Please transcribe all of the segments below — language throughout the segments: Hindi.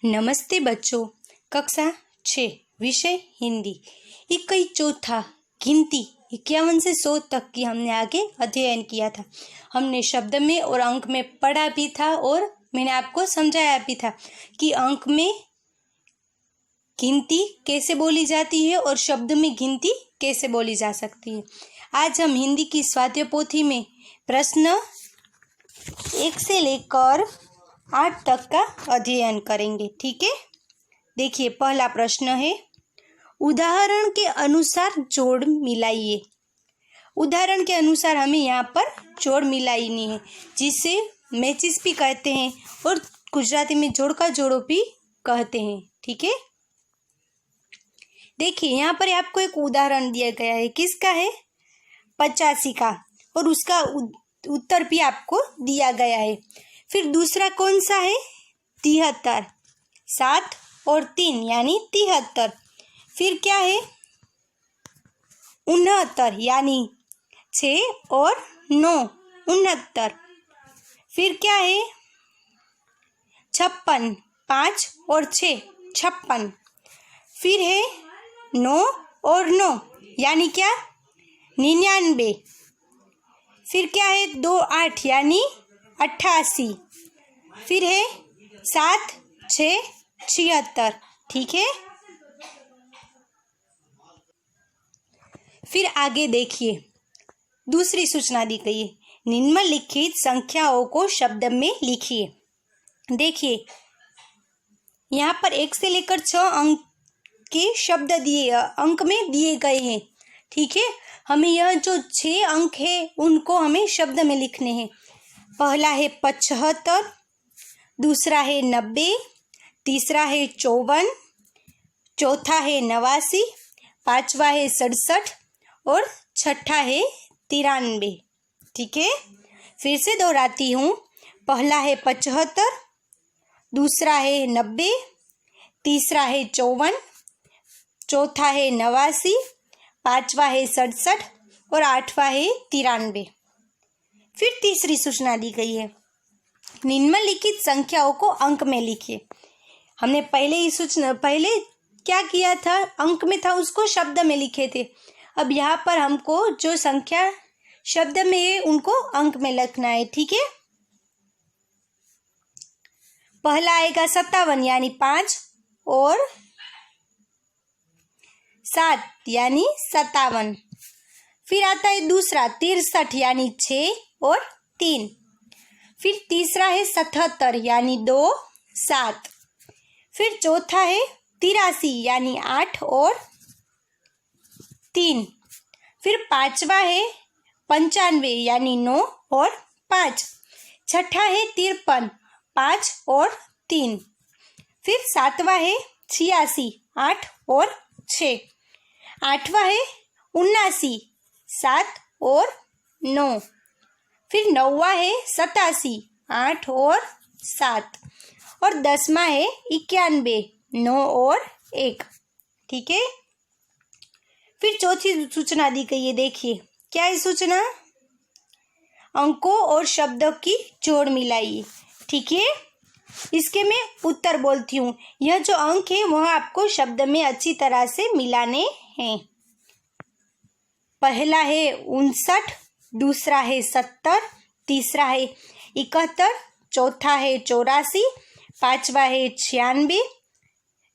नमस्ते बच्चों। कक्षा 6 विषय हिंदी। इक्कीस चौथा गिनती 51 से 100 तक की हमने आगे अध्ययन किया था। हमने शब्द में और अंक में पढ़ा भी था और मैंने आपको समझाया भी था कि अंक में गिनती कैसे बोली जाती है और शब्द में गिनती कैसे बोली जा सकती है। आज हम हिंदी की स्वाध्याय पोथी में प्रश्न 1 से लेकर 8 तक का अध्ययन करेंगे। ठीक है, देखिए पहला प्रश्न है, उदाहरण के अनुसार जोड़ मिलाइए। उदाहरण के अनुसार हमें यहाँ पर जोड़ मिलानी है, जिसे मैचेस भी कहते हैं और गुजराती में जोड़ का जोड़ो भी कहते हैं। ठीक है, देखिए यहाँ पर आपको एक उदाहरण दिया गया है। किसका है? 85 का, और उसका उत्तर भी आपको दिया गया है। फिर दूसरा कौन सा है? 73, 7 और 3 यानी 73। फिर क्या है? 69 यानी 6 और 9, 69। फिर क्या है? 56, 5 और 6, 56। फिर है 9 और 9 यानी क्या? 99। फिर क्या है? 2, 8 यानी 88। फिर है 7, 6, 76। ठीक है, फिर आगे देखिए, दूसरी सूचना दी गई है, निम्नलिखित संख्याओं को शब्द में लिखिए। देखिए यहाँ पर 1 से लेकर 6 अंक के शब्द अंक में दिए गए हैं। ठीक है, हमें यह जो 6 अंक है उनको हमें शब्द में लिखने हैं। पहला है 75, दूसरा है 90, तीसरा है 54, चौथा है 89, पांचवा है 67 और छठा है 93। ठीक है, फिर से दोहराती हूँ, पहला है 75, दूसरा है 90, तीसरा है 54, चौथा है 89, पांचवा है 67 और आठवां है 93। फिर तीसरी सूचना दी गई है, निम्नलिखित संख्याओं को अंक में लिखिए। हमने पहले क्या किया था? अंक में था उसको शब्द में लिखे थे। अब यहाँ पर हमको जो संख्या शब्द में है उनको अंक में लिखना है। ठीक है, पहला आएगा 57 यानी 5 और 7 यानी 57। फिर आता है दूसरा 63 यानी 6 और 3। फिर तीसरा है 77 यानी 2, 7। फिर चौथा है 83 यानी 8 और 3। फिर पांचवा है 95 यानी 9 और 5। छठा है 53, 5 और 3। फिर सातवां है 86, 8 और 6। आठवां है 79, 7 और 9। फिर नौवां है 87, 8 और 7। और 10वां है 91, 9 और 1। ठीक है, फिर चौथी सूचना दी गई है। देखिए क्या है सूचना? अंकों और शब्दों की जोड़ मिलाइए। ठीक है, इसके मैं उत्तर बोलती हूँ। यह जो अंक है वह आपको शब्द में अच्छी तरह से मिलाने हैं। पहला है 59, दूसरा है 70, तीसरा है 71, चौथा है 84, पांचवा है 96,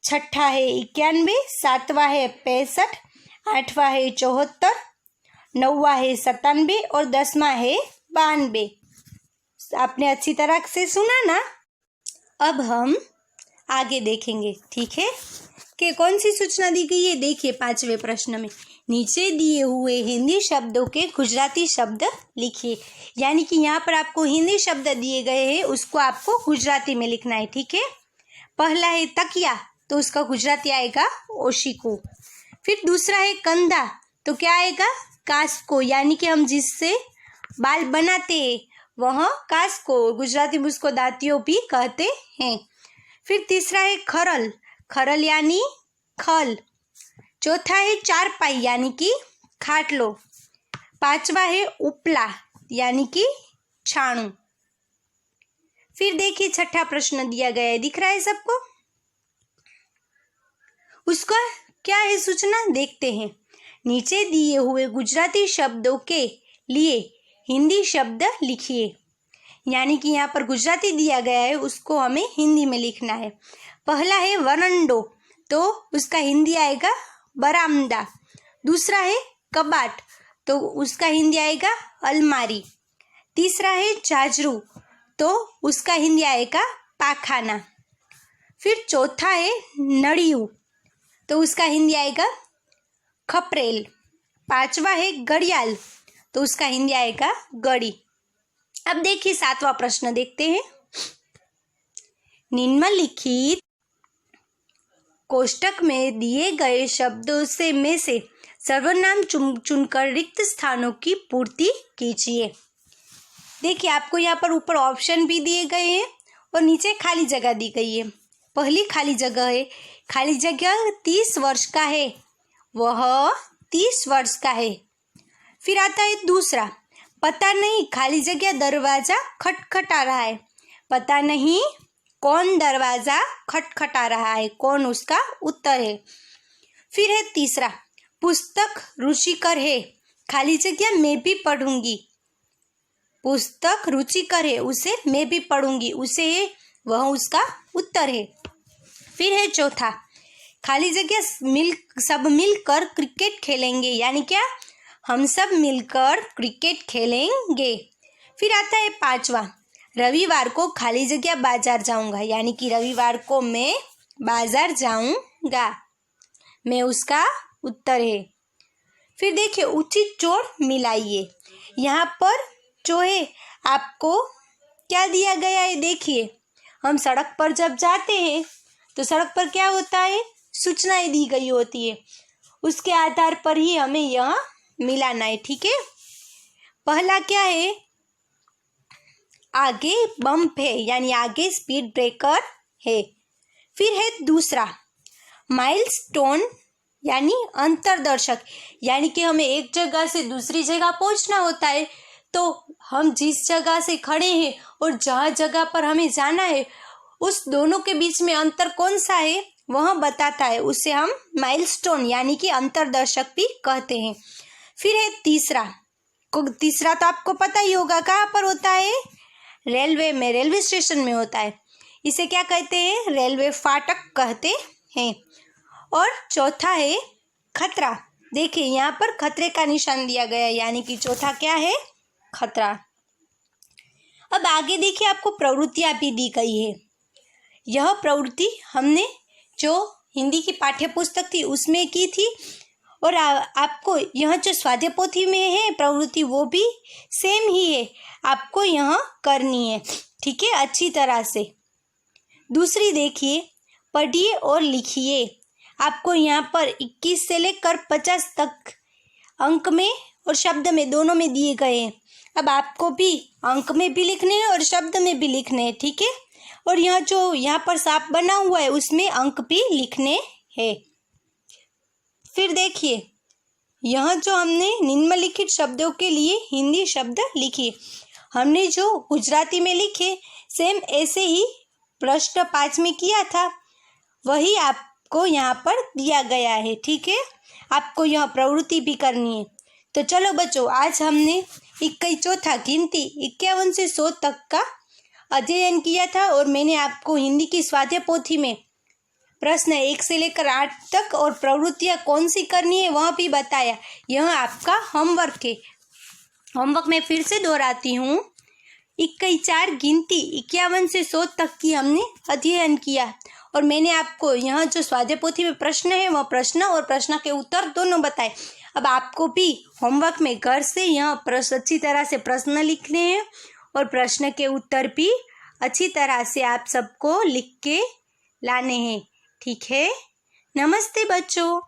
छठा है 91, सातवां है 65, आठवां है 74, नौवां है 97 और 10वां है 92। आपने अच्छी तरह से सुना ना? अब हम आगे देखेंगे। ठीक है, कि कौन सी सूचना दी गई है। देखिए 5वें प्रश्न में नीचे दिए हुए हिंदी शब्दों के गुजराती शब्द लिखिए। यानी कि यहाँ पर आपको हिंदी शब्द दिए गए हैं, उसको आपको गुजराती में लिखना है। ठीक है, पहला है तकिया, तो उसका गुजराती आएगा ओशिकू। फिर दूसरा है कंधा, तो क्या आएगा? कास्को, यानी कि हम जिससे बाल बनाते हैं वह कास्को, गुजराती में उसको दातियो भी कहते हैं। फिर तीसरा है खरल, खरल यानी खल। चौथा है चारपाई यानी कि खाटलो। पांचवा है उपला यानी कि छाणू। फिर देखिए छठा प्रश्न दिया गया है, दिख रहा है सबको? उसका क्या है सूचना, देखते हैं। नीचे दिए हुए गुजराती शब्दों के लिए हिंदी शब्द लिखिए। यानी कि यहाँ पर गुजराती दिया गया है, उसको हमें हिंदी में लिखना है। पहला है वरांडो, तो उसका हिंदी आएगा बरामदा। दूसरा है कबाट, तो उसका हिंदी आएगा अलमारी। तीसरा है जाजरू, तो उसका हिंदी आएगा पाखाना। फिर चौथा है नड़ियू, तो उसका हिंदी आएगा खपरेल। पांचवा है घड़ियाल, तो उसका हिंदी आएगा घड़ी। अब देखिए 7वां प्रश्न देखते हैं। निम्नलिखित कोष्टक में दिए गए शब्दों में से सर्वनाम चुनकर रिक्त स्थानों की पूर्ति कीजिए। देखिए आपको यहाँ पर ऊपर ऑप्शन भी दिए गए हैं और नीचे खाली जगह दी गई है। पहली खाली जगह है, खाली जगह 30 वर्ष का है, वह 30 वर्ष का है। फिर आता है दूसरा, पता नहीं खाली जगह दरवाजा खटखटा रहा है। पता नहीं कौन दरवाजा खटखटा रहा है, कौन उसका उत्तर है। फिर है तीसरा, पुस्तक रुचिकर है, खाली जगह मैं भी पढ़ूंगी। पुस्तक रुचिकर है, उसे मैं भी पढ़ूंगी, उसे है, वह उसका उत्तर है। फिर है चौथा, खाली जगह सब मिलकर क्रिकेट खेलेंगे, यानी क्या, हम सब मिलकर क्रिकेट खेलेंगे। फिर आता है पांचवा, रविवार को खाली जगह बाजार जाऊंगा, यानी कि रविवार को मैं बाजार जाऊंगा, मैं उसका उत्तर है। फिर देखिए उचित जोड़ मिलाइए। यहाँ पर जो है आपको क्या दिया गया है, देखिए हम सड़क पर जब जाते हैं तो सड़क पर क्या होता है, सूचनाएं दी गई होती है, उसके आधार पर ही हमें यह मिलाना है। ठीक है, पहला क्या है, आगे बम्प है, यानी आगे स्पीड ब्रेकर है। फिर है दूसरा, माइलस्टोन यानी अंतरदर्शक, यानी कि हमें एक जगह से दूसरी जगह पहुंचना होता है, तो हम जिस जगह से खड़े हैं और जहाँ जगह पर हमें जाना है उस दोनों के बीच में अंतर कौन सा है वह बताता है, उसे हम माइलस्टोन यानी कि अंतरदर्शक भी कहते हैं। फिर है तीसरा तो आपको पता ही होगा कहाँ पर होता है, रेलवे में, रेलवे स्टेशन में होता है, इसे क्या कहते हैं, रेलवे फाटक कहते हैं। और चौथा है खतरा, देखिए यहाँ पर खतरे का निशान दिया गया है, यानी कि चौथा क्या है, खतरा। अब आगे देखिए आपको प्रवृत्तियां भी दी गई है। यह प्रवृत्ति हमने जो हिंदी की पाठ्य पुस्तक थी उसमें की थी, और आपको यह जो स्वाध्याय पोथी में है प्रवृत्ति वो भी सेम ही है, आपको यह करनी है। ठीक है, अच्छी तरह से। दूसरी देखिए, पढ़िए और लिखिए। आपको यहाँ पर 21 से लेकर 50 तक अंक में और शब्द में दोनों में दिए गए हैं। अब आपको भी अंक में भी लिखने हैं और शब्द में भी लिखने हैं। ठीक है, और यह जो यहाँ पर सांप बना हुआ है उसमें अंक भी लिखने हैं। फिर देखिए, यह जो हमने निम्नलिखित शब्दों के लिए हिंदी शब्द लिखे, हमने जो गुजराती में लिखे सेम ऐसे ही प्रश्न 5 में किया था, वही आपको यहाँ पर दिया गया है। ठीक है, आपको यह प्रवृत्ति भी करनी है। तो चलो बच्चों, आज हमने 21 गिनती 51 से 100 तक का अध्ययन किया था, और मैंने आपको हिंदी की स्वाध्याय पोथी में प्रश्न 1 से लेकर 8 तक और प्रवृत्तियाँ कौन सी करनी है वह भी बताया। यह आपका होमवर्क है। होमवर्क में फिर से दोहराती हूँ, 21 गिनती 51 से 100 तक की हमने अध्ययन किया, और मैंने आपको यहाँ जो स्वाध्याय पोथी में प्रश्न है वह प्रश्न और प्रश्न के उत्तर दोनों बताए। अब आपको भी होमवर्क में घर से यह अच्छी तरह से प्रश्न लिखने हैं और प्रश्न के उत्तर भी अच्छी तरह से आप सबको लिख के लाने हैं। ठीक है, नमस्ते बच्चों।